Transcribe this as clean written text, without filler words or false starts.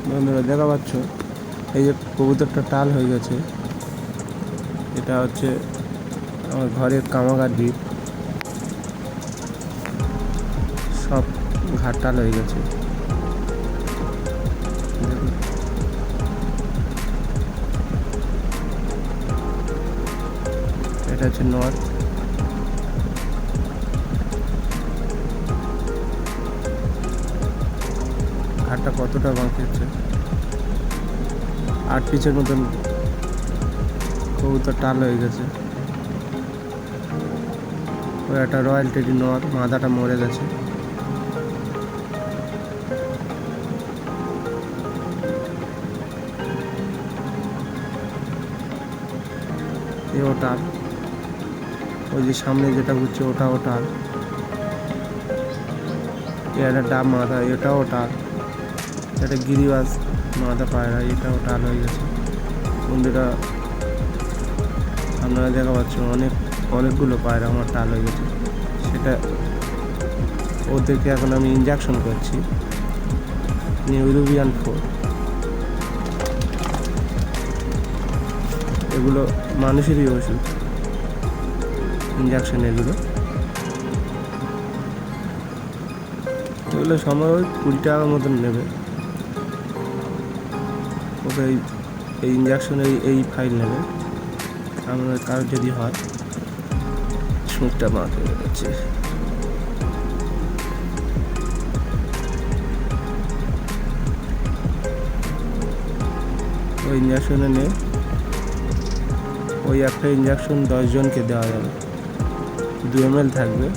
বন্ধুরা দেখা পাচ্ছ এই যে কবুতরটা টাল হয়ে গেছে, এটা হচ্ছে আমার ঘরের কামাগার ডিপ, সব ঘাট টাল হয়ে গেছে। এটা হচ্ছে নর্থ, ঘাটটা কতটা বাঁকি হচ্ছে, 8 পিচের মতন কবুতর টাল হয়ে গেছে। ওই একটা রয়্যাল টেডি নর, মাদাটা মরে গেছে। এও টাল, ওই যে সামনে যেটা ঘুরছে ওটাও টাল। একটা ডাব মাথা, এটাও টাল। একটা গিরিবাজ মাথা পায়রা, এটাও টাল হয়ে গেছে। বন্ধুরা আপনারা দেখা পাচ্ছেন অনেকগুলো পায়রা আমার টাল হয়ে গেছে। সেটা ওদেরকে এখন আমি ইনজেকশন করছি, নিউরোবিয়ান 4। এগুলো মানুষেরই ওষুধ, ইনজেকশন। এগুলো সময় ওই 20 টাকার মতন নেবে। ওকে এই ইনজেকশনের এই ফাইল নেবে। আপনার কারোর যদি হয়, সুঁচটা মাকে যাচ্ছে। ওই ইনজেকশনে নেই, ওই একটা ইনজেকশন 10 জনকে দেওয়া যাবে, 2 ml থাকবে।